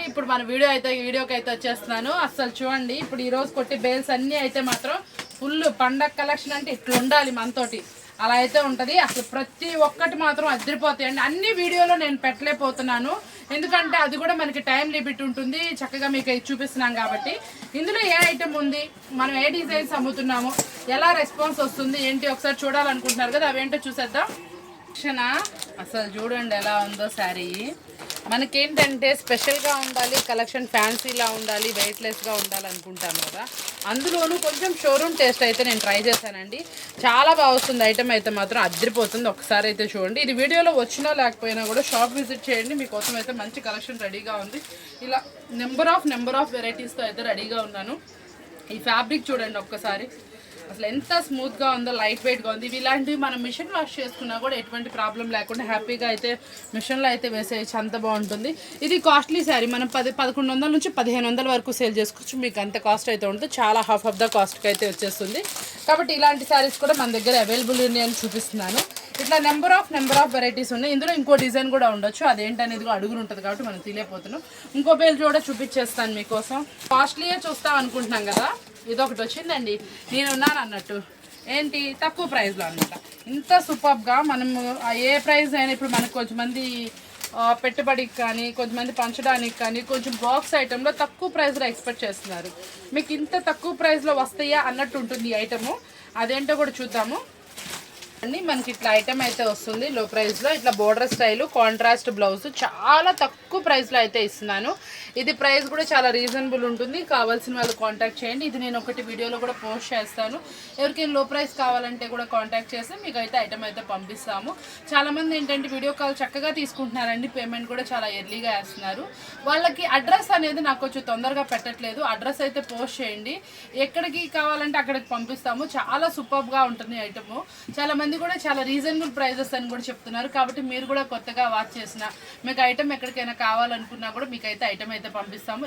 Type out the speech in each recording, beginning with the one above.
ఇప్పుడు మన వీడియోకి అయితే వచ్చేస్తున్నాను. అసలు చూడండి, ఇప్పుడు ఈ రోజు కొట్టి బేల్స్ అన్నీ అయితే మాత్రం ఫుల్ పండగ కలెక్షన్ అంటే ఇట్లా ఉండాలి మనతోటి, అలా అయితే ఉంటుంది. అసలు ప్రతి ఒక్కటి మాత్రం అదిరిపోతాయండి. అన్ని వీడియోలో నేను పెట్టలేకపోతున్నాను, ఎందుకంటే అది కూడా మనకి టైం లిమిట్ ఉంటుంది. చక్కగా మీకు చూపిస్తున్నాం కాబట్టి ఇందులో ఏ ఐటమ్ ఉంది, మనం ఏ డిజైన్స్ అమ్ముతున్నాము, ఎలా రెస్పాన్స్ వస్తుంది ఏంటి ఒకసారి చూడాలనుకుంటున్నారు కదా, అవేంటో చూసేద్దాం. అసలు చూడండి ఎలా ఉందో శారీ. మనకేంటంటే స్పెషల్గా ఉండాలి, కలెక్షన్ ఫ్యాన్సీలా ఉండాలి, వెయిట్లెస్గా ఉండాలి అనుకుంటాను కదా, అందులోనూ కొంచెం షోరూమ్ టేస్ట్ అయితే నేను ట్రై చేశానండి. చాలా బాగా వస్తుంది ఐటమ్ అయితే మాత్రం అదిరిపోతుంది. ఒకసారి అయితే చూడండి, ఇది వీడియోలో వచ్చినా లేకపోయినా కూడా షాప్ విజిట్ చేయండి, మీకోసం అయితే మంచి కలెక్షన్ రెడీగా ఉంది. ఇలా నెంబర్ ఆఫ్ వెరైటీస్తో అయితే రెడీగా ఉన్నాను. ఈ ఫ్యాబ్రిక్ చూడండి ఒక్కసారి, అసలు ఎంత స్మూత్గా ఉందో, లైట్ వెయిట్గా ఉంది. ఇవి ఇలాంటివి మనం మిషన్ వాష్ చేసుకున్నా కూడా ఎటువంటి ప్రాబ్లం లేకుండా హ్యాపీగా అయితే మిషన్లో అయితే వేసేయచ్చు, అంత బాగుంటుంది. ఇది కాస్ట్లీ శారీ, మనం 1100 నుంచి 1500 వరకు సేల్ చేసుకోవచ్చు. మీకు అంత కాస్ట్ అయితే ఉంటుంది, చాలా హాఫ్ ఆఫ్ ద కాస్ట్కి అయితే వచ్చేస్తుంది. కాబట్టి ఇలాంటి శారీస్ కూడా మన దగ్గర అవైలబుల్ ఉన్నాయని చూపిస్తున్నాను. ఇట్లా నెంబర్ ఆఫ్ వెరైటీస్ ఉన్నాయి. ఇందులో ఇంకో డిజైన్ కూడా ఉండొచ్చు, అదేంటనేది అడుగులు ఉంటుంది కాబట్టి మనం తెలియపోతున్నాం. ఇంకో బేల్ కూడా చూపించేస్తాను మీకోసం. కాస్ట్లీయే చూస్తాం అనుకుంటున్నాం కదా, ఇదొకటి వచ్చిందండి, నేనున్నాను అన్నట్టు. ఏంటి, తక్కువ ప్రైస్లో అనమాట. ఇంత సూపర్గా మనం ఏ ప్రైస్ అయినా, ఇప్పుడు మనకు కొంచెంమంది పెట్టుబడికి కానీ, కొంతమంది పంచడానికి కానీ, కొంచెం బాక్స్ ఐటెంలో తక్కువ ప్రైస్లో ఎక్స్పెక్ట్ చేస్తున్నారు. మీకు ఇంత తక్కువ ప్రైస్లో వస్తాయా అన్నట్టు ఉంటుంది ఈ ఐటము. అదేంటో కూడా చూద్దాము. మనకి ఇట్లా ఐటమ్ అయితే వస్తుంది లో ప్రైస్లో. ఇట్లా బోర్డర్ స్టైలు, కాంట్రాస్ట్ బ్లౌజ్, చాలా తక్కువ ప్రైస్లో అయితే ఇస్తున్నాను. ఇది ప్రైస్ కూడా చాలా రీజనబుల్ ఉంటుంది. కావాల్సిన వాళ్ళు కాంటాక్ట్ చేయండి. ఇది నేను ఒకటి వీడియోలో కూడా పోస్ట్ చేస్తాను. ఎవరికైనా లో ప్రైస్ కావాలంటే కూడా కాంటాక్ట్ చేస్తే మీకు అయితే ఐటమ్ అయితే పంపిస్తాము. చాలామంది ఏంటంటే వీడియో కాల్ చక్కగా తీసుకుంటున్నారండి, పేమెంట్ కూడా చాలా ఎర్లీగా వేస్తున్నారు. వాళ్ళకి అడ్రస్ అనేది నాకు కొంచెం తొందరగా పెట్టట్లేదు. అడ్రస్ అయితే పోస్ట్ చేయండి, ఎక్కడికి కావాలంటే అక్కడికి పంపిస్తాము. చాలా సూపర్గా ఉంటుంది ఐటమ్. చాలామంది కూడా చాలా రీజనబుల్ ప్రైజెస్ అని కూడా చెప్తున్నారు. కాబట్టి మీరు కూడా కొత్తగా వాచ్ చేసిన మీకు ఐటమ్ ఎక్కడికైనా కావాలనుకున్నా కూడా మీకు అయితే ఐటమ్ అయితే పంపిస్తాము.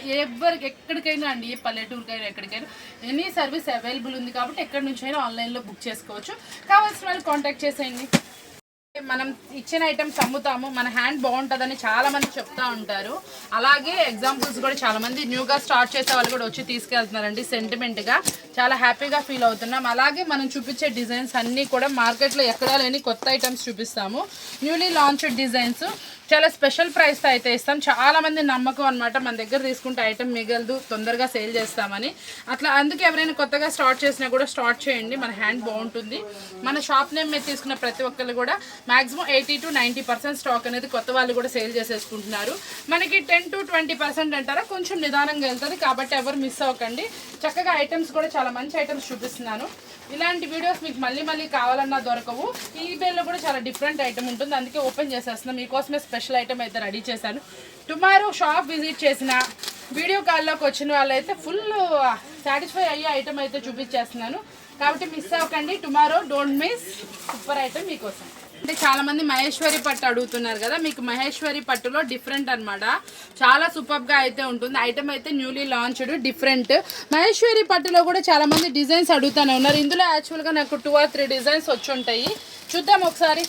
ఎక్కడికైనా అండి, పల్లెటూరుకైనా ఎక్కడికైనా ఎనీ సర్వీస్ అవైలబుల్ ఉంది. కాబట్టి ఎక్కడి నుంచి అయినా ఆన్లైన్లో బుక్ చేసుకోవచ్చు. కావాల్సిన వాళ్ళు కాంటాక్ట్ చేసేయండి. మనం ఇచ్చిన ఐటమ్స్ అమ్ముతాము, మన హ్యాండ్ బాగుంటుందని చాలామంది చెప్తా ఉంటారు. అలాగే ఎగ్జాంపుల్స్ కూడా చాలామంది న్యూగా స్టార్ట్ చేసే వాళ్ళు కూడా వచ్చి తీసుకెళ్తున్నారండి. సెంటిమెంట్గా చాలా హ్యాపీగా ఫీల్ అవుతున్నాం. అలాగే మనం చూపించే డిజైన్స్ అన్నీ కూడా మార్కెట్లో ఎక్కడా లేని కొత్త ఐటమ్స్ చూపిస్తాము. న్యూలీ లాంచ్డ్ డిజైన్స్ చాలా స్పెషల్ ప్రైస్తో అయితే ఇస్తాం. చాలామంది నమ్మకం అనమాట, మన దగ్గర తీసుకుంటే ఐటమ్ మిగలదు, తొందరగా సేల్ చేస్తామని. అట్లా అందుకే ఎవరైనా కొత్తగా స్టార్ట్ చేసినా కూడా స్టార్ట్ చేయండి, మన హ్యాండ్ బాగుంటుంది. మన షాప్ నేమ్ మీద తీసుకున్న ప్రతి ఒక్కరు కూడా మ్యాక్సిమం 80 to 90% స్టాక్ అనేది కొత్త వాళ్ళు కూడా సేల్ చేసేసుకుంటున్నారు. మనకి 10 to 20% అంటారా కొంచెం నిదానంగా వెళ్తుంది. కాబట్టి ఎవరు మిస్ అవ్వకండి. చక్కగా ఐటమ్స్ కూడా చాలా మంచి ఐటమ్స్ చూపిస్తున్నాను. ఇలాంటి వీడియోస్ మీకు మళ్ళీ కావాలన్నా దొరకవు. ఈ బేల్లో కూడా చాలా డిఫరెంట్ ఐటమ్ ఉంటుంది, అందుకే ఓపెన్ చేసేస్తున్నాను. మీకోసమే స్పెషల్ ఐటమ్ అయితే రెడీ చేశాను. టుమారో షాప్ విజిట్ చేసిన, వీడియో కాల్లోకి వచ్చిన వాళ్ళైతే ఫుల్ సాటిస్ఫై అయ్యే ఐటమ్ అయితే చూపించేస్తున్నాను. కాబట్టి మిస్ అవ్వకండి. Tomorrow don't miss, super item మీకోసం. అంటే చాలామంది మహేశ్వరి పట్టు అడుగుతున్నారు కదా, మీకు మహేశ్వరి పట్టులో డిఫరెంట్ అనమాట, చాలా సూపర్గా అయితే ఉంటుంది. ఐటమ్ అయితే న్యూలీ లాంచ్డ్ డిఫరెంట్. మహేశ్వరి పట్టులో కూడా చాలామంది డిజైన్స్ అడుగుతూనే ఉన్నారు. ఇందులో యాక్చువల్గా నాకు 2 or 3 డిజైన్స్ వచ్చి ఉంటాయి. చూద్దాం ఒకసారి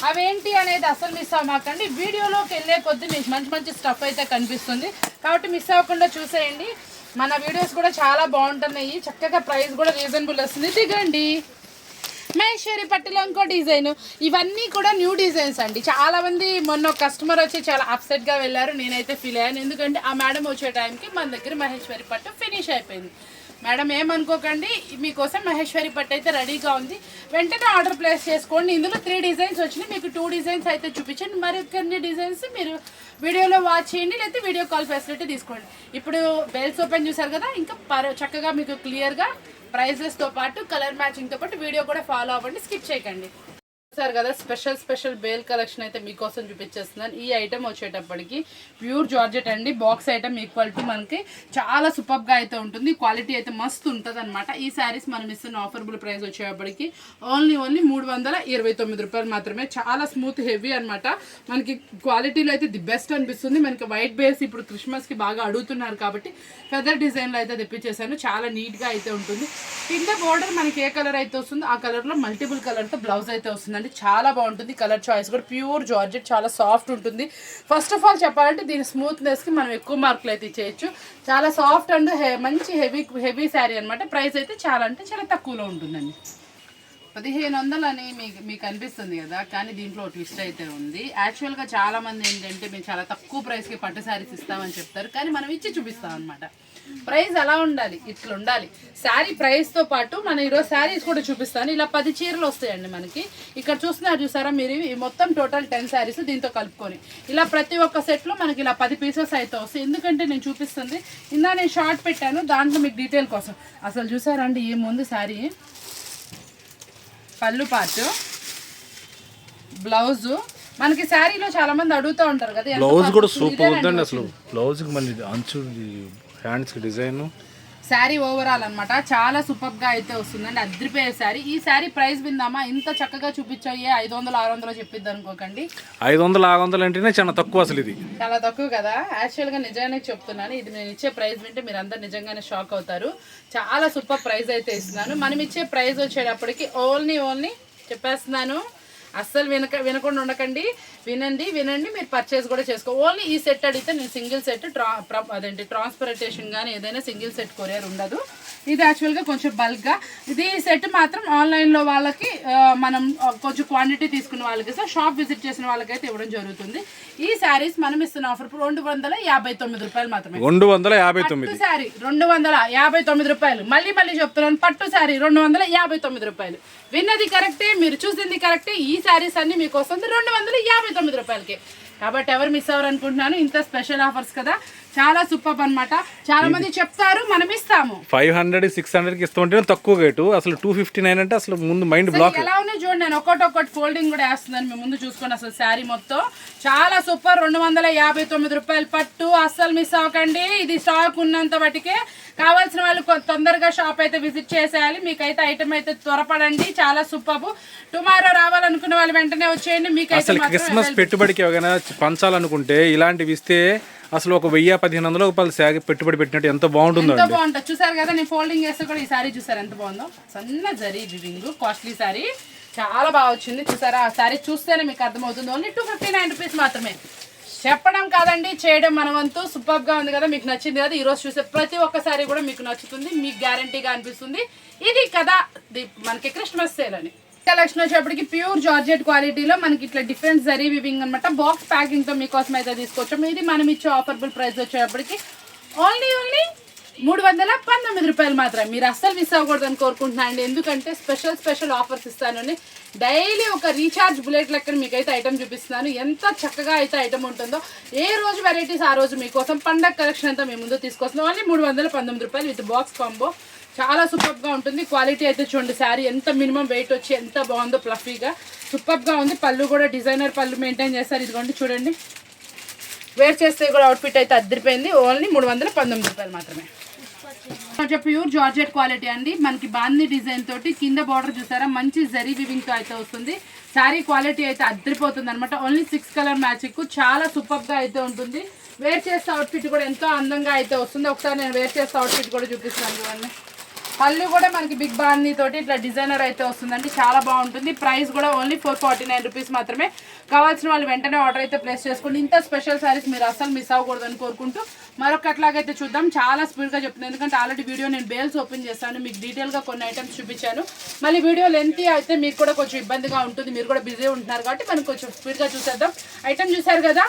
అవేంటి అనేది. అసలు మిస్ అవ్వకండి, వీడియోలోకి వెళ్ళే కొద్దీ మీకు మంచి స్టఫ్ అయితే కనిపిస్తుంది. కాబట్టి మిస్ అవ్వకుండా చూసేయండి. మన వీడియోస్ కూడా చాలా బాగుంటున్నాయి. చక్కగా ప్రైస్ కూడా రీజనబుల్ వస్తుంది. దిగండి. మహేశ్వరి పట్టులో ఇంకో డిజైన్. ఇవన్నీ కూడా న్యూ డిజైన్స్ అండి. చాలామంది మొన్న కస్టమర్ వచ్చి చాలా అప్సెట్గా వెళ్ళారు, నేనైతే ఫీల్ అయ్యాను. ఎందుకంటే ఆ మేడం వచ్చే టైంకి మన దగ్గర మహేశ్వరి పట్టు ఫినిష్ అయిపోయింది. మేడం ఏమనుకోకండి, మీకోసం మహేశ్వరి పట్టు అయితే రెడీగా ఉంది, వెంటనే ఆర్డర్ ప్లేస్ చేసుకోండి. ఇందులో 3 డిజైన్స్ వచ్చినాయి, మీకు 2 డిజైన్స్ అయితే చూపించండి. మరి కొన్ని డిజైన్స్ మీరు వీడియోలో వాచ్ చేయండి, లేకపోతే వీడియో కాల్ ఫెసిలిటీ తీసుకోండి. ఇప్పుడు బెల్స్ ఓపెన్ చూసారు కదా, ఇంకా చక్కగా మీకు క్లియర్గా ప్రైజెస్తో పాటు కలర్ మ్యాచింగ్తో పాటు వీడియో కూడా ఫాలో అవ్వండి, స్కిప్ చేయకండి. సార్ కదా స్పెషల్ బేల్ కలెక్షన్ అయితే మీకోసం చూపించేస్తున్నాను. ఈ ఐటమ్ వచ్చేటప్పటికి ప్యూర్ జార్జెట్ అండి. బాక్స్ ఐటమ్ ఈక్వల్ టు మనకి చాలా సూపర్గా అయితే ఉంటుంది. క్వాలిటీ అయితే మస్తు ఉంటుంది అనమాట. ఈ శారీస్ మనం ఇస్తున్న ఆఫర్బుల్ ప్రైస్ వచ్చేటప్పటికి ఓన్లీ 329 రూపాయలు మాత్రమే. చాలా స్మూత్ హెవీ అనమాట. మనకి క్వాలిటీలో అయితే ది బెస్ట్ అనిపిస్తుంది. మనకి వైట్ బేస్ ఇప్పుడు క్రిస్మస్కి బాగా అడుగుతున్నారు కాబట్టి ఫెదర్ డిజైన్లో అయితే తెప్పించేసాను. చాలా నీట్గా అయితే ఉంటుంది. కింద బోర్డర్ మనకి ఏ కలర్ అయితే వస్తుందో ఆ కలర్లో మల్టిపుల్ కలర్తో బ్లౌజ్ అయితే వస్తుంది. వస్తుందండి. చాలా బాగుంటుంది. కలర్ చాయిస్ కూడా ప్యూర్ జార్జెట్, చాలా సాఫ్ట్ ఉంటుంది. ఫస్ట్ ఆఫ్ ఆల్ చెప్పాలంటే దీని స్మూత్నెస్కి మనం ఎక్కువ మార్కులు అయితే ఇచ్చేయచ్చు. చాలా సాఫ్ట్ అండ్ మంచి హెవీ శారీ అనమాట. ప్రైస్ అయితే చాలా అంటే చాలా తక్కువలో ఉంటుందండి. 1500 అని మీకు అనిపిస్తుంది కదా, కానీ దీంట్లో ట్విస్ట్ అయితే ఉంది. యాక్చువల్గా చాలా మంది ఏంటంటే మేము చాలా తక్కువ ప్రైస్కి పట్టు శారీస్ ఇస్తామని చెప్తారు, కానీ మనం ఇచ్చి చూపిస్తాం అనమాట. ప్రైస్ ఎలా ఉండాలి, ఇట్లా ఉండాలి. శారీ ప్రైస్తో పాటు మనం ఈరోజు శారీస్ కూడా చూపిస్తాను. ఇలా 10 చీరలు వస్తాయండి మనకి. ఇక్కడ చూసారా మీరు, మొత్తం టోటల్ 10 శారీస్ దీంతో కలుపుకొని ఇలా ప్రతి ఒక్క సెట్లో మనకి ఇలా 10 పీసెస్ అయితే వస్తాయి. ఎందుకంటే నేను చూపిస్తుంది నేను షార్ట్ పెట్టాను, దాంట్లో మీకు డీటెయిల్ కోసం. అసలు చూసారా అండి ఏముంది శారీ, పళ్ళు పార్ట్, బ్లౌజు. మనకి శారీలో చాలా మంది అడుగుతూ ఉంటారు కదా, బ్లౌజ్ కూడా సూపర్ ఉందండి. అసలు బ్లౌజ్ కి మళ్ళీ అంచు, హ్యాండ్స్ కి డిజైన్, శారీ ఓవరాల్ అనమాట చాలా సూపర్ గా అయితే వస్తుందండి. అద్రిపోయే శారీ. ఈ శారీ ప్రైస్ విందామా, ఇంత చక్కగా చూపించాయే 500-600 చెప్పిద్ది అనుకోకండి. 500-600 అంటేనే చాలా తక్కువ. అసలు ఇది చాలా తక్కువ కదా. యాక్చువల్ గా నిజానికి చెప్తున్నాను, ఇది నేను ఇచ్చే ప్రైస్ వింటే మీరు అందరు నిజంగానే షాక్ అవుతారు. చాలా సూపర్ ప్రైస్ అయితే ఇస్తున్నాను. మనం ఇచ్చే ప్రైస్ వచ్చేటప్పటికి ఓన్లీ చెప్పేస్తున్నాను, అస్సలు వినకుండా ఉండకండి. వినండి మీరు పర్చేస్ కూడా చేసుకో. ఓన్లీ ఈ సెట్ అడిగితే నేను సింగిల్ సెట్ ట్రాన్స్పోర్టేషన్ కానీ ఏదైనా సింగిల్ సెట్ కొరియర్ ఉండదు. ఇది యాక్చువల్గా కొంచెం బల్క్గా, ఇది సెట్ మాత్రం ఆన్లైన్లో వాళ్ళకి మనం కొంచెం క్వాంటిటీ తీసుకున్న వాళ్ళకి షాప్ విజిట్ చేసిన వాళ్ళకైతే ఇవ్వడం జరుగుతుంది. ఈ శారీస్ మనం ఇస్తున్న ఆఫర్ 259 రూపాయలు మాత్రమే. 259 శారీ 259 రూపాయలు. మళ్ళీ చెప్తున్నాను, పట్టు శారీ 259 రూపాయలు. విన్నది కరెక్టే, మీరు చూసింది కరెక్టే. ఈ శారీస్ అన్ని మీకు వస్తుంది 259 రూపాయలకి. కాబట్టి ఎవరు మిస్ అవ్వరు అనుకుంటున్నాను. ఇంత స్పెషల్ ఆఫర్స్ కదా, చాలా సూపర్ అన్నమాట. చాలా మంది చెప్తారు, మనం ఇస్తాము. 500-600కి ఇస్తుంటే తక్కువ రేటు. అసలు 259 అంటే అసలు ముందు మైండ్ బ్లాక్. ఎలా ఉన్నాయి చూడండి, నేను ఒక్కొక్కటి ఫోల్డింగ్ కూడా వేస్తున్నాను, మీ ముందు చూసుకోండి. అసలు శారీ మొత్తం చాలా సూపర్. 259 రూపాయలు పట్టు. అస్సలు మిస్ అవ్వకండి. ఇది స్టాక్ ఉన్నంత వాటికే. కావాల్సిన వాళ్ళు తొందరగా షాప్ అయితే విజిట్ చేసేయాలి. మీకైతే ఐటమ్ అయితే త్వరపడండి. చాలా సూపర్. టుమారో రావాలనుకున్న వాళ్ళు వెంటనే వచ్చేయండి. మీకు అసలు క్రిస్మస్ పెట్టుబడికి ఏమైనా పంచాలనుకుంటే ఇలాంటివి ఇస్తే అసలు ఒక 1000-1500 రూపాయలు శారీ పెట్టుబడి పెట్టినట్టు ఎంత బాగుంటుందో. ఎంత బాగుంటుంది చూసారు కదా. నేను ఫోల్డింగ్ చేస్తే కూడా ఈ శారీ చూసారు ఎంత బాగుందో. సన్న జరీ వివింగ్ కాస్ట్లీ శారీ, చాలా బాగా వచ్చింది. చూసారా, ఆ శారీ చూస్తేనే మీకు అర్థమవుతుంది. ఓన్లీ 259 రూపీస్ మాత్రమే. చెప్పడం కాదండి, చేయడం మన వంతు. సూపర్గా ఉంది కదా, మీకు నచ్చింది కదా. ఈరోజు చూసే ప్రతి ఒక్క శారీ కూడా మీకు నచ్చుతుంది, మీకు గ్యారంటీగా అనిపిస్తుంది. ఇది కదా మనకి క్రిస్మస్ సేల్ అని. కలెక్షన్ వచ్చేప్పటికి ప్యూర్ జార్జెట్ క్వాలిటీలో మనకి ఇట్లా డిఫరెంట్ జరీ వివింగ్ అనమాట. బాక్స్ ప్యాకింగ్ తో మీకోసం అయితే తీసుకొచ్చాము. ఇది మనం ఇచ్చే ఆఫర్బుల్ ప్రైస్ వచ్చేటప్పటికి ఓన్లీ 319 రూపాయలు మాత్రమే. మీరు అస్సలు మిస్ అవ్వకూడదని కోరుకుంటున్నాను అండి. ఎందుకంటే స్పెషల్ ఆఫర్స్ ఇస్తాను. డైలీ ఒక రీఛార్జ్ బుల్లెట్ లెక్కన మీకైతే ఐటమ్ చూపిస్తున్నాను. ఎంత చక్కగా అయితే ఐటమ్ ఉంటుందో, ఏ రోజు వెరైటీస్ ఆ రోజు మీకోసం పండగ కలెక్షన్ అంతా మీ ముందు తీసుకొస్తున్నాం. ఓన్లీ 319 రూపాయలు విత్ బాక్స్ కాంబో. చాలా సూపర్గా ఉంటుంది. క్వాలిటీ అయితే చూడండి, శారీ ఎంత మినిమం వెయిట్ వచ్చి ఎంత బాగుందో, ఫ్లఫీగా సూపర్గా ఉంది. పళ్ళు కూడా డిజైనర్ పళ్ళు మెయింటైన్ చేస్తారు. ఇదిగోండి చూడండి, వేర్ చేస్తే కూడా అవుట్ఫిట్ అయితే అద్దరిపోయింది. ఓన్లీ 319 రూపాయలు మాత్రమే. కొంచెం ప్యూర్ జార్జెట్ క్వాలిటీ అండి. మనకి బాందీ డిజైన్ తోటి కింద బార్డర్ చూసారా, మంచి జరీ వివింగ్ తో అయితే వస్తుంది. శారీ క్వాలిటీ అయితే అద్దరిపోతుంది అనమాట. ఓన్లీ 6 కలర్ మ్యాచింగ్, చాలా సూపర్గా అయితే ఉంటుంది. వేర్ చేస్తే అవుట్ఫిట్ కూడా ఎంతో అందంగా అయితే వస్తుంది. ఒకసారి నేను వేర్ చేస్తే అవుట్ఫిట్ కూడా చూపిస్తాను చూడండి. పళ్ళు కూడా మనకి బిగ్ బాందీ తోటి ఇట్లా డిజైనర్ అయితే వస్తుందండి, చాలా బాగుంటుంది. ప్రైస్ కూడా ఓన్లీ 449 రూపీస్ మాత్రమే. కావాల్సిన వాళ్ళు వెంటనే ఆర్డర్ అయితే ప్లేస్ చేసుకోండి. ఇంత స్పెషల్ సారీస్ మీరు అసలు మిస్ అవ్వకూడదని కోరుకుంటూ మరొకట్లాగైతే చూద్దాం. చాలా స్పీడ్గా చెప్తున్నాను, ఎందుకంటే ఆల్రెడీ వీడియో నేను బేల్స్ ఓపెన్ చేస్తాను, మీకు డీటెయిల్గా కొన్ని ఐటమ్స్ చూపించాను. మళ్ళీ వీడియో లెంతీ అయితే మీకు కూడా కొంచెం ఇబ్బందిగా ఉంటుంది, మీరు కూడా బిజీ ఉంటున్నారు కాబట్టి మనం కొంచెం స్పీడ్గా చూసేద్దాం. ఐటమ్ చూసారు కదా,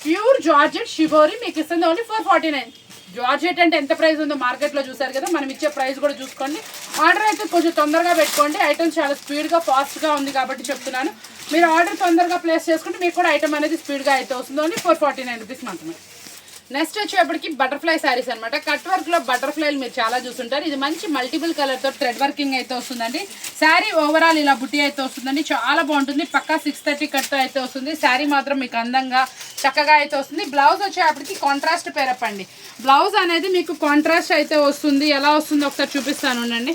ప్యూర్ జార్జెట్ షిబోరి మీకు ఇస్తుంది ఓన్లీ 449. జార్జెట్ అంటే ఎంత ప్రైస్ ఉందో మార్కెట్లో చూసారు కదా, మనం ఇచ్చే ప్రైస్ కూడా చూసుకోండి. ఆర్డర్ అయితే కొంచెం తొందరగా పెట్టుకోండి. ఐటమ్స్ చాలా స్పీడ్గా ఫాస్ట్గా ఉంది కాబట్టి చెప్తున్నాను. మీరు ఆర్డర్ తొందరగా ప్లేస్ చేసుకుంటే మీకు కూడా ఐటమ్ అనేది స్పీడ్గా అయితే వస్తుంది. ఓన్లీ 449 రూపీస్ మాత్రమే. నెక్స్ట్ వచ్చేప్పటికి బటర్ఫ్లై శారీస్ అనమాట. కట్ వర్క్లో బటర్ఫ్లైలు మీరు చాలా చూస్తుంటారు. ఇది మంచి మల్టిపుల్ కలర్తో థ్రెడ్ వర్కింగ్ అయితే వస్తుందండి. శారీ ఓవరాల్ ఇలా బుట్టి అయితే వస్తుందండి, చాలా బాగుంటుంది. పక్కా 630 కట్తో అయితే వస్తుంది. శారీ మాత్రం మీకు అందంగా చక్కగా అయితే వస్తుంది. బ్లౌజ్ వచ్చేప్పటికి కాంట్రాస్ట్ పేరప్ అండి. బ్లౌజ్ అనేది మీకు కాంట్రాస్ట్ అయితే వస్తుంది. ఎలా వస్తుందో ఒకసారి చూపిస్తాను ఉండండి.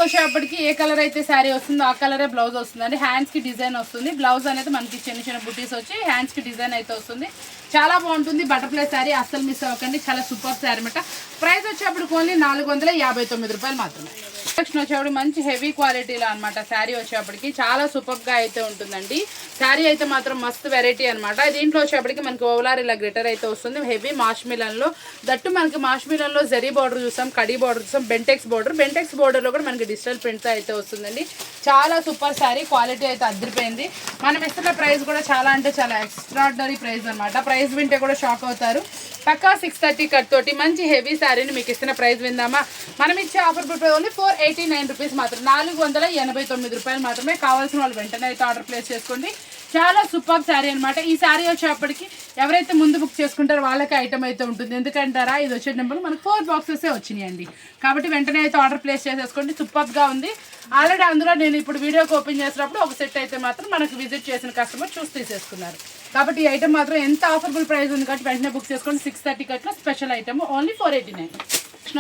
వచ్చేటప్పటికి ఏ కలర్ అయితే శారీ వస్తుందో ఆ కలరే బ్లౌజ్ వస్తుందండి. హ్యాండ్స్కి డిజైన్ వస్తుంది. బ్లౌజ్ అనేది మనకి చిన్న చిన్న బుటీస్ వచ్చి హ్యాండ్స్కి డిజైన్ అయితే వస్తుంది. చాలా బాగుంటుంది. బటర్ఫ్లై శారీ అస్సలు మిస్ అవ్వకండి. చాలా సూపర్ శారీ అనమాట. ప్రైస్ వచ్చేటప్పటికి ఓన్లీ 459 రూపాయలు మాత్రమే. నెక్స్ట్ వచ్చేటప్పుడు మంచి హెవీ క్వాలిటీలో అనమాట శారీ వచ్చేటప్పటికి చాలా సూపర్గా అయితే ఉంటుందండి. శారీ అయితే మాత్రం మస్తు వెరైటీ అనమాట. దీంట్లో వచ్చేటప్పటికి మనకి ఓవలార్ ఇలా గ్లిటర్ అయితే వస్తుంది. హెవీ మాష్ మిలన్లో దట్టు మనకి మాష్ మిలన్లో జరీ బార్డర్ చూసాం, కడీ బార్డర్ చూసాం, బెంటెక్స్ బోర్డర్లో కూడా మనకి డిజిటల్ ప్రింట్స్ అయితే వస్తుందండి. చాలా సూపర్ శారీ. క్వాలిటీ అయితే అదిరిపోయింది. మనం ఇస్తున్న ప్రైస్ కూడా చాలా అంటే చాలా ఎక్స్ట్రాడినరీ ప్రైస్ అనమాట. ప్రైస్ వింటే కూడా షాక్ అవుతారు. పక్కా 630 కట్ తోటి మంచి హెవీ శారీని మీకు ఇస్తున్న ప్రైస్ విందామా? మనం ఇచ్చే ఆఫర్ ప్రైస్ ఓన్లీ 489 రూపీస్ మాత్రం, 489 రూపాయలు మాత్రమే. కావాల్సిన వాళ్ళు వెంటనే అయితే ఆర్డర్ ప్లేస్ చేసుకోండి. చాలా సూపర్ శారీ అనమాట. ఈ శారీ వచ్చేప్పటికి ఎవరైతే ముందు బుక్ చేసుకుంటారో వాళ్ళకి ఐటమ్ అయితే ఉంటుంది. ఎందుకంటారా, ఇది వచ్చేటప్పుడు మనకు 4 బాక్సెస్ వచ్చినాయండి. కాబట్టి వెంటనే అయితే ఆర్డర్ ప్లేస్ చేసేసుకోండి. సూపర్గా ఉంది. ఆల్రెడీ అందులో నేను ఇప్పుడు వీడియోకి ఓపెన్ చేసినప్పుడు ఒక సెట్ అయితే మాత్రం మనకు విజిట్ చేసిన కస్టమర్ చూసి తీసేసుకున్నారు. కాబట్టి ఈ ఐటమ్ మాత్రం ఎంత ఆఫర్బుల్ ప్రైస్ ఉంది కాబట్టి వెంటనే బుక్ చేసుకోండి. 630 కట్లో స్పెషల్ ఐటమ్ ఓన్లీ 489.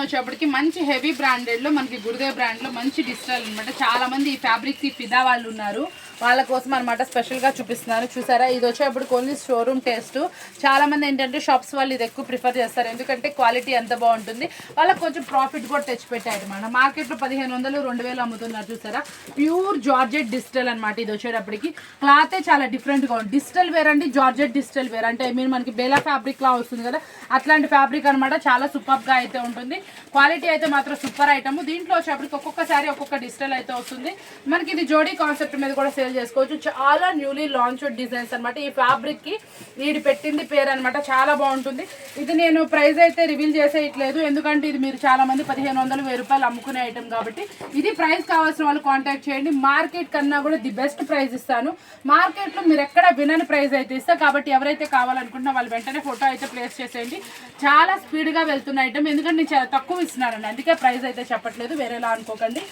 వచ్చేప్పటికి మంచి హెవీ బ్రాండెడ్లో మనకి గురుదేవ్ బ్రాండ్లో మంచి డిజిటల్ అనమాట. చాలా మంది ఈ ఫ్యాబ్రిక్కి ఫిదా వాళ్ళు ఉన్నారు, వాళ్ళ కోసం అనమాట స్పెషల్గా చూపిస్తున్నారు. చూసారా, ఇది వచ్చేప్పటికి ఓన్లీ షోరూమ్ టేస్ట్. చాలా మంది ఏంటంటే షాప్స్ వాళ్ళు ఇది ఎక్కువ ప్రిఫర్ చేస్తారు, ఎందుకంటే క్వాలిటీ ఎంత బాగుంటుంది. వాళ్ళకి కొంచెం ప్రాఫిట్ కూడా తెచ్చిపెట్టారు అనమాట. మార్కెట్లో 1500 2000 అమ్ముతున్నారు. చూసారా, ప్యూర్ జార్జెట్ డిజిటల్ అనమాట. ఇది వచ్చేటప్పటికి క్లాతే చాలా డిఫరెంట్గా ఉంది. డిజిటల్ వేర్ అండి, జార్జెట్ డిజిటల్ వేర్ అంటే మీరు మనకి బేలా ఫ్యాబ్రిక్ లా వస్తుంది కదా, అట్లాంటి ఫ్యాబ్రిక్ అనమాట. చాలా సూపర్గా అయితే ఉంటుంది. క్వాలిటీ అయితే మాత్రం సూపర్ ఐటమ్. దీంట్లో వచ్చేప్పటికి ఒక్కొక్క సారీ ఒక్కొక్క డిజిటల్ అయితే వస్తుంది. మనకి ఇది జోడీ కాన్సెప్ట్ మీద కూడా సేల్ చేసుకోవచ్చు. చాలా న్యూలీ లాంచ్ డిజైన్స్ అనమాట. ఈ ఫ్యాబ్రిక్ కి వీడి పెట్టింది పేరు అనమాట. చాలా బాగుంటుంది. ఇది నేను ప్రైస్ అయితే రివీల్ చేసేయట్లేదు, ఎందుకంటే ఇది మీరు చాలా మంది 1500 1000 రూపాయలు అమ్ముకునే ఐటమ్ కాబట్టి. ఇది ప్రైస్ కావాల్సిన వాళ్ళు కాంటాక్ట్ చేయండి. మార్కెట్ కన్నా కూడా ది బెస్ట్ ప్రైస్ ఇస్తాను. మార్కెట్ లో మీరు ఎక్కడ వినని ప్రైస్ అయితే ఇస్తా. కాబట్టి ఎవరైతే కావాలనుకుంటున్నా వాళ్ళు వెంటనే ఫోటో అయితే ప్లేస్ చేసేయండి. చాలా స్పీడ్ గా వెళ్తున్న ఐటమ్, ఎందుకంటే నేను చాలా తక్కువ ఇస్తున్నానండి, అందుకే ప్రైస్ అయితే చెప్పట్లేదు, వేరేలా అనుకోకండి.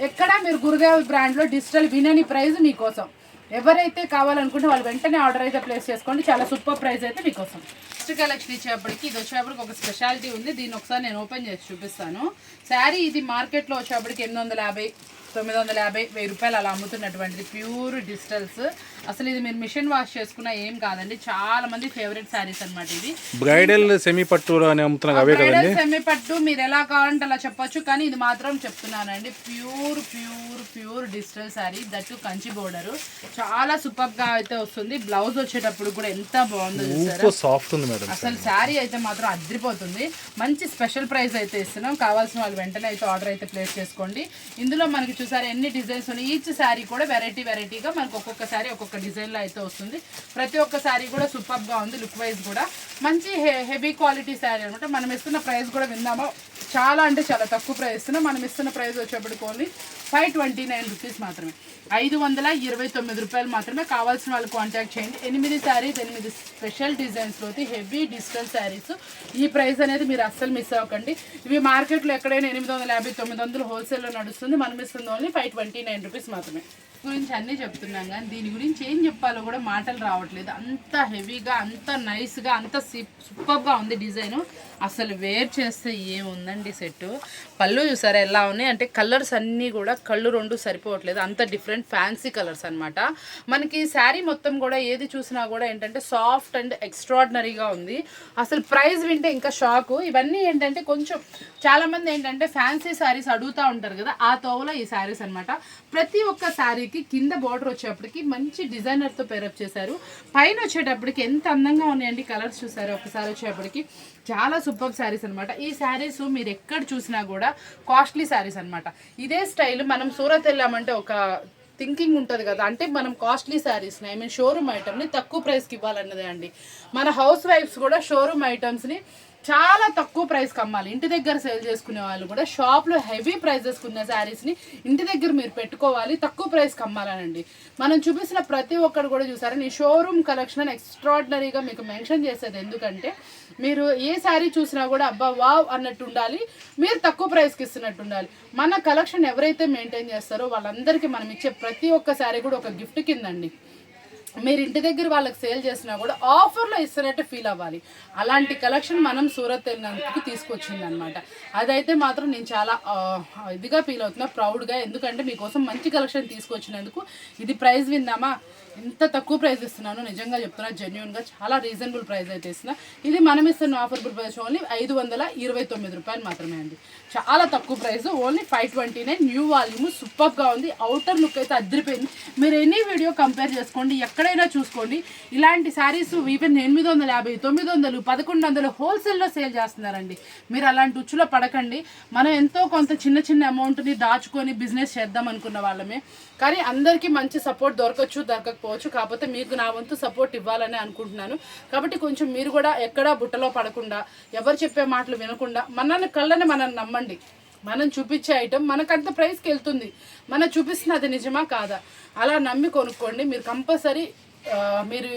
ఎక్కడ మీరు గురుదేవ్ బ్రాండ్ లో డిజిటల్ వినని ప్రైస్ మీకోసం. ఎవరైతే కావాలనుకుంటే వాళ్ళు వెంటనే ఆర్డర్ అయితే ప్లేస్ చేసుకోండి. చాలా సూపర్ ప్రైస్ అయితే మీకోసం. నెక్స్ట్ కలెక్షన్ ఇచ్చేప్పటికి ఇది వచ్చేప్పటికి ఒక స్పెషాలిటీ ఉంది. దీన్ని ఒకసారి నేను ఓపెన్ చేసి చూపిస్తాను. శారీ ఇది మార్కెట్లో వచ్చేప్పటికి 850 950 1000 రూపాయలు అలా అమ్ముతున్నటువంటిది ప్యూర్ డిజిటల్స్. అసలు ఇది మీరు మిషన్ వాష్ చేసుకున్నా ఏం కాదండి. చాలా మంది ఫేవరెట్ శారీస్ అనమాట. ఇది బ్రైడల్ సెమీ పట్టు సెమీ పట్టు మీరు ఎలా కావాలంటే అలా చెప్పొచ్చు, కానీ ఇది మాత్రం చెప్తున్నానండి pure pure pure digital sari, that Kanchi border. చాలా సూపర్ గా అయితే వస్తుంది. బ్లౌజ్ వచ్చేటప్పుడు కూడా ఎంత బాగుందో చూసారా, సాఫ్ట్ ఉంది మేడం. అసలు శారీ అయితే మాత్రం అదిరిపోతుంది. మంచి స్పెషల్ ప్రైస్ అయితే ఇస్తున్నాం. కావాల్సిన వాళ్ళు వెంటనే అయితే ఆర్డర్ అయితే ప్లేస్ చేసుకోండి. ఇందులో మనకి చూసారు ఎన్ని డిజైన్స్ ఉన్నాయి. ఈచ్ శారీ కూడా వెరైటీగా మనకు ఒక్కొక్క శారీ ఒక్కొక్క డిజైన్లో అయితే వస్తుంది. ప్రతి ఒక్క శారీ కూడా సూపర్గా ఉంది. లుక్ వైజ్ కూడా మంచి హెవీ క్వాలిటీ శారీ అనమాట. మనం ఇస్తున్న ప్రైస్ కూడా విందామా, చాలా అంటే చాలా తక్కువ ప్రైస్ ఇస్తున్నాం. మనం ఇస్తున్న ప్రైస్ వచ్చేప్పటికి ఓన్లీ 529 రూపీస్ మాత్రమే, 529 రూపాయలు మాత్రమే. కావాల్సిన వాళ్ళు కాంటాక్ట్ చేయండి. 8 శారీస్ 8 స్పెషల్ డిజైన్స్లో హెవీ డిజిటల్ శారీస్. ఈ ప్రైస్ అనేది మీరు అస్సలు మిస్ అవ్వకండి. ఇవి మార్కెట్లో ఎక్కడైనా 850 900 హోల్సేల్లో నడుస్తుంది. మనం ఇస్తుంది ఓన్లీ 529 రూపీస్ మాత్రమే. గురించి అన్నీ చెప్తున్నాం కానీ దీని గురించి ఏం చెప్పాలో కూడా మాటలు రావట్లేదు. అంత హెవీగా, అంత నైస్గా, అంత సూపర్గా ఉంది డిజైన్. అసలు వేర్ చేస్తే ఏముందండి సెట్. పళ్ళు చూసారా ఎలా ఉన్నాయి అంటే కలర్స్ అన్నీ కూడా కళ్ళు రెండు సరిపోవట్లేదు, అంత డిఫరెంట్ ఫ్యాన్సీ కలర్స్ అనమాట. మనకి శారీ మొత్తం కూడా ఏది చూసినా కూడా ఏంటంటే సాఫ్ట్ అండ్ ఎక్స్ట్రాడినరీగా ఉంది. అసలు ప్రైస్ వింటే ఇంకా షాక్. ఇవన్నీ ఏంటంటే కొంచెం చాలామంది ఏంటంటే ఫ్యాన్సీ శారీస్ అడుగుతూ ఉంటారు కదా, ఆ తోవలో ఈ శారీస్ అనమాట. ప్రతి ఒక్క శారీకి కింద బార్డర్ వచ్చేటప్పటికి మంచి డిజైనర్తో పేరప్ చేశారు. పైన వచ్చేటప్పటికి ఎంత అందంగా ఉన్నాయండి కలర్స్ చూసారు. ఒకసారి వచ్చేటప్పటికి చాలా సూపర్ శారీస్ అనమాట. ఈ శారీస్ మీరు ఎక్కడ చూసినా కూడా కాస్ట్లీ శారీస్ అనమాట. ఇదే స్టైల్ మనం సూరత్ వెళ్ళామంటే ఒక థింకింగ్ ఉంటుంది కదా, అంటే మనం కాస్ట్లీ శారీస్ని ఐ మీన్ షోరూమ్ ఐటమ్ని తక్కువ ప్రైస్కి ఇవ్వాలన్నదే అండి. మన హౌస్ వైఫ్స్ కూడా షోరూమ్ ఐటమ్స్ని చాలా తక్కువ ప్రైస్కి అమ్మాలి. ఇంటి దగ్గర సేల్ చేసుకునే వాళ్ళు కూడా షాప్లో హెవీ ప్రైజెస్ ఉన్న శారీస్ని ఇంటి దగ్గర మీరు పెట్టుకోవాలి, తక్కువ ప్రైస్కి అమ్మాలనండి. మనం చూపిస్తున్న ప్రతి ఒక్కరు కూడా చూసారని షోరూమ్ కలెక్షన్ ఎక్స్ట్రాడినరీగా మీకు మెన్షన్ చేసేది. ఎందుకంటే మీరు ఏ శారీ చూసినా కూడా అబ్బా వావ్ అన్నట్టు ఉండాలి, మీరు తక్కువ ప్రైస్కి ఇస్తున్నట్టు ఉండాలి. మన కలెక్షన్ ఎవరైతే మెయింటైన్ చేస్తారో వాళ్ళందరికీ మనం ఇచ్చే ప్రతి ఒక్క శారీ కూడా ఒక గిఫ్ట్ కిందండి. మీరు ఇంటి దగ్గర వాళ్ళకి సేల్ చేసినా కూడా ఆఫర్లో ఇస్తున్నట్టు ఫీల్ అవ్వాలి. అలాంటి కలెక్షన్ మనం సూరత్ వెళ్ళినందుకు తీసుకొచ్చింది అనమాట. అదైతే మాత్రం నేను చాలా ఇదిగా ఫీల్ అవుతున్నా, ప్రౌడ్గా. ఎందుకంటే మీకోసం మంచి కలెక్షన్ తీసుకొచ్చినందుకు. ఇది ప్రైస్ విందామా, ఇంత తక్కువ ప్రైస్ ఇస్తున్నాను, నిజంగా చెప్తున్నా, జెన్యున్గా చాలా రీజనబుల్ ప్రైస్ అయితే ఇస్తున్నా. ఇది మనం ఇస్తున్న ఆఫర్బుల్ ప్రైస్ ఓన్లీ 529 రూపాయలు మాత్రమే అండి. చాలా తక్కువ ప్రైస్, ఓన్లీ 529. న్యూ వాల్యూమ్, సూపర్గా ఉంది. అవుటర్ లుక్ అయితే అదిరిపోయింది. మీరు ఎనీ వీడియో కంపేర్ చేసుకోండి, ఎక్కడైనా చూసుకోండి. ఇలాంటి శారీస్ ఈవెన్ 850, 900, 1100 హోల్సేల్లో సేల్ చేస్తున్నారండి. మీరు అలాంటి ఉచ్చులో పడకండి. మనం ఎంతో కొంత చిన్న చిన్న అమౌంట్ని దాచుకొని బిజినెస్ చేద్దాం అనుకున్న వాళ్ళమే. కానీ అందరికీ మంచి సపోర్ట్ దొరకకపోవచ్చు. కాకపోతే మీకు నా వంతు సపోర్ట్ ఇవ్వాలని అనుకుంటున్నాను. కాబట్టి కొంచెం మీరు కూడా ఎక్కడా బుట్టలో పడకుండా, ఎవరు చెప్పే మాటలు వినకుండా, మనల్ని కళ్ళని మనం నమ్మండి. మనం చూపించే ఐటమ్ మనకంత ప్రైస్కి వెళ్తుంది, మనం చూపిస్తున్న అది నిజమా కాదా అలా నమ్మి కొనుక్కోండి. మీరు కంపల్సరీ మీరు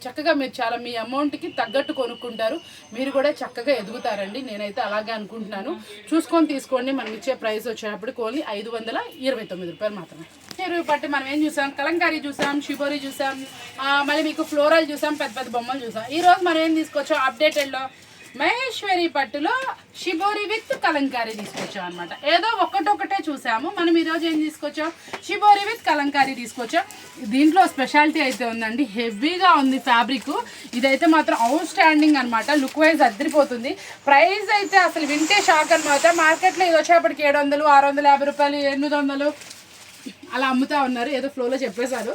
చక్కగా మీరు చాలా మీ అమౌంట్కి తగ్గట్టు కొనుక్కుంటారు. మీరు కూడా చక్కగా ఎదుగుతారండి. నేనైతే అలాగే అనుకుంటున్నాను. చూసుకొని తీసుకోండి. మనం ఇచ్చే ప్రైస్ వచ్చేటప్పటికి ఓన్లీ 529 రూపాయలు మాత్రమే. చెరువు పట్టి మనం ఏం చూసాం, కలంకారీ చూసాం, షిబోరి చూసాం, మళ్ళీ మీకు ఫ్లోరల్ చూసాం, పెద్ద పెద్ద బొమ్మలు చూసాం. ఈరోజు మనం ఏం తీసుకొచ్చాం, అప్డేటెడ్లో మహేశ్వరి పట్టులో షిబోరి విత్ కలంకారీ తీసుకొచ్చాం అనమాట. ఏదో ఒకటే చూసాము. మనం ఈరోజు ఏం తీసుకొచ్చాం, షిబోరి విత్ కలంకారీ తీసుకొచ్చాం. దీంట్లో స్పెషాలిటీ అయితే ఉందండి, హెవీగా ఉంది ఫ్యాబ్రిక్. ఇదైతే మాత్రం అవుట్ స్టాండింగ్ అనమాట. లుక్ వైజ్ అద్దరిపోతుంది. ప్రైస్ అయితే అసలు వింటే షాక్ అనమాట. మార్కెట్లో ఇది వచ్చేప్పటికి 700, 650 రూపాయలు, 800 అలా అమ్ముతా ఉన్నారు. ఏదో ఫ్లోలో చెప్పేశారు.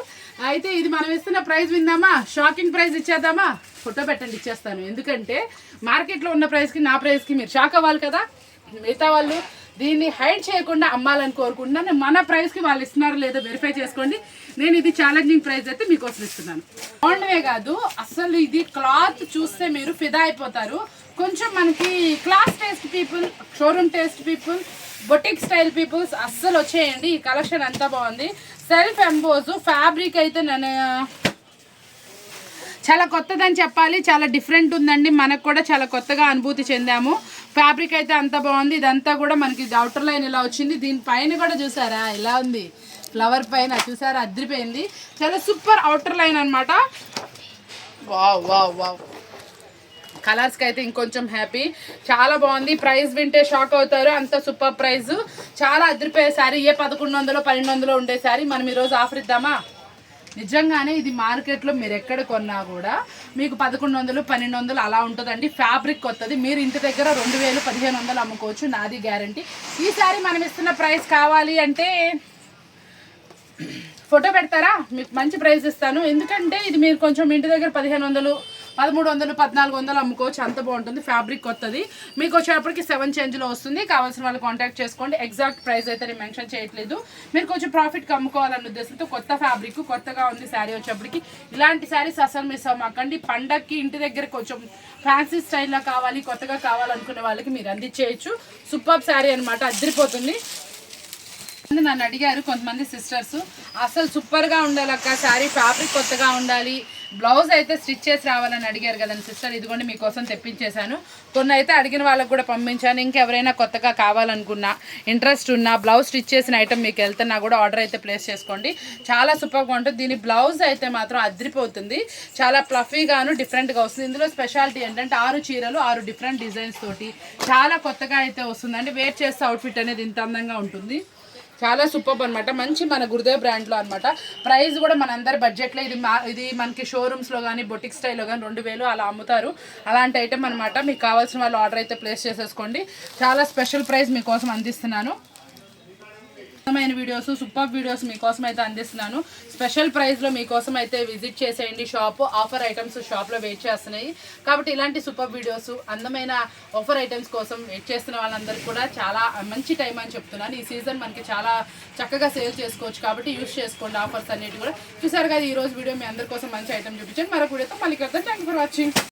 అయితే ఇది మనం ఇస్తున్న ప్రైస్ విందామా, షాకింగ్ ప్రైస్ ఇచ్చేద్దామా? ఫోటో పెట్టండి, ఇచ్చేస్తాను. ఎందుకంటే మార్కెట్లో ఉన్న ప్రైస్కి నా ప్రైస్కి మీరు షాక్ అవ్వాలి కదా. మిగతా వాళ్ళు దీన్ని హైడ్ చేయకుండా అమ్మాలని కోరుకుంటున్నాను. మన ప్రైస్కి వాళ్ళు ఇస్తున్నారో లేదో వెరిఫై చేసుకోండి. నేను ఇది ఛాలెంజింగ్ ప్రైస్ అయితే మీకోసం ఇస్తున్నాను. బాగుండవే కాదు, అసలు ఇది క్లాత్ చూస్తే మీరు ఫిదా అయిపోతారు. కొంచెం మనకి class taste people, showroom taste people, boutique style peoples అస్సలు వచ్చేయండి. ఈ కలెక్షన్ అంతా బాగుంది. సెల్ఫ్ ఎంబోజ్ ఫ్యాబ్రిక్ అయితే నేను చాలా కొత్తదని చెప్పాలి. చాలా డిఫరెంట్ ఉందండి. మనకు కూడా చాలా కొత్తగా అనుభూతి చెందాము. ఫ్యాబ్రిక్ అయితే అంత బాగుంది. ఇదంతా కూడా మనకి అవుటర్ లైన్ ఇలా వచ్చింది. దీనిపైన కూడా చూసారా ఇలా ఉంది, ఫ్లవర్ పైన చూసారా, అదిరిపోయింది. చాలా సూపర్ అవుటర్ లైన్ అనమాట. Wow wow wow. కలర్స్కి అయితే ఇంకొంచెం హ్యాపీ, చాలా బాగుంది. ప్రైస్ వింటే షాక్ అవుతారు, అంత సూపర్ ప్రైస్. చాలా అదిరిపోయే శారీ. ఏ 1100, 1200 ఉండే శారీ మనం ఈరోజు ఆఫర్ ఇద్దామా? నిజంగానే ఇది మార్కెట్లో మీరు ఎక్కడ కొన్నా కూడా మీకు 1100, 1200 అలా ఉంటుందండి. ఫ్యాబ్రిక్ కొత్తది. మీరు ఇంటి దగ్గర 2000, 1500 అమ్ముకోవచ్చు, నాది గ్యారంటీ. ఈ శారీ మనం ఇస్తున్న ప్రైస్ కావాలి అంటే ఫోటో పెడతారా? మీకు మంచి ప్రైస్ ఇస్తాను. ఎందుకంటే ఇది మీరు కొంచెం ఇంటి దగ్గర 1500, 1300, 1400 అమ్ముకోవచ్చు, అంత బాగుంటుంది. ఫ్యాబ్రిక్ కొత్తది. మీకు వచ్చేటప్పటికి 7 చేంజ్లో వస్తుంది. కావాల్సిన వాళ్ళు కాంటాక్ట్ చేసుకోండి. ఎగ్జాక్ట్ ప్రైస్ అయితే నేను మెన్షన్ చేయట్లేదు. మీరు కొంచెం ప్రాఫిట్కి అమ్ముకోవాలన్న ఉద్దేశంతో కొత్త ఫ్యాబ్రిక్, కొత్తగా ఉంది శారీ వచ్చేప్పటికి. ఇలాంటి శారీస్ అసలు మిస్ అవ్వకండి. పండగకి ఇంటి దగ్గర కొంచెం ఫ్యాన్సీ స్టైల్లో కావాలి, కొత్తగా కావాలనుకునే వాళ్ళకి మీరు అందించేయచ్చు. సూపర్ శారీ అనమాట, అదిరిపోతుంది. నన్ను అడిగారు కొంతమంది సిస్టర్స్, అసలు సూపర్గా ఉండాలి అక్క శారీ, ఫ్యాబ్రిక్ కొత్తగా ఉండాలి, బ్లౌజ్ అయితే స్టిచ్ చేసి రావాలని అడిగారు కదండి సిస్టర్. ఇదిగోండి మీకోసం తెప్పించేశాను. కొన్ని అయితే అడిగిన వాళ్ళకు కూడా పంపించాను. ఇంకెవరైనా కొత్తగా కావాలనుకున్నా, ఇంట్రెస్ట్ ఉన్నా, బ్లౌజ్ స్టిచ్ చేసిన ఐటమ్ మీకు వెళ్తున్నా కూడా ఆర్డర్ అయితే ప్లేస్ చేసుకోండి. చాలా సూపర్గా ఉంటుంది. దీని బ్లౌజ్ అయితే మాత్రం అదిరిపోతుంది. చాలా ఫ్లఫీగాను డిఫరెంట్గా వస్తుంది. ఇందులో స్పెషాలిటీ ఏంటంటే 6 చీరలు, 6 డిఫరెంట్ డిజైన్స్ తోటి చాలా కొత్తగా అయితే వస్తుందండి. వేర్ చేస్తే అవుట్ఫిట్ అనేది ఇంత అందంగా ఉంటుంది. చాలా సూపర్ అనమాట. మంచి మన గురుదేవ్ బ్రాండ్లో అనమాట. ప్రైస్ కూడా మనందరి బడ్జెట్లో. ఇది మనకి షోరూమ్స్లో కానీ బొటిక్ స్టైల్లో కానీ 2000 అలా అమ్ముతారు. అలాంటి ఐటమ్ అనమాట. మీకు కావాల్సిన వాళ్ళు ఆర్డర్ అయితే ప్లేస్ చేసేసుకోండి. చాలా స్పెషల్ ప్రైస్ మీకోసం అందిస్తున్నాను. వీడియోస్, సూపర్ వీడియోస్ మీకోసం అయితే అందిస్తున్నాను. స్పెషల్ ప్రైస్లో మీకోసం అయితే విజిట్ చేసేయండి షాప్. ఆఫర్ ఐటమ్స్ షాప్లో వెయిట్ చేస్తున్నాయి. కాబట్టి ఇలాంటి సూపర్ వీడియోస్, అందమైన ఆఫర్ ఐటమ్స్ కోసం వెయిట్ చేస్తున్న వాళ్ళందరికీ కూడా చాలా మంచి టైం అని చెప్తున్నాను. ఈ సీజన్ మనకి చాలా చక్కగా సేల్ చేసుకోవచ్చు. కాబట్టి యూస్ చేసుకోండి ఆఫర్స్ అన్నిటి కూడా. చూసారు కదా ఈరోజు వీడియో మీ అందరి కోసం మంచి ఐటమ్ చూపించాను. మరొక వీడియోతో మళ్ళీ కలుద్దాం. Thank you for watching.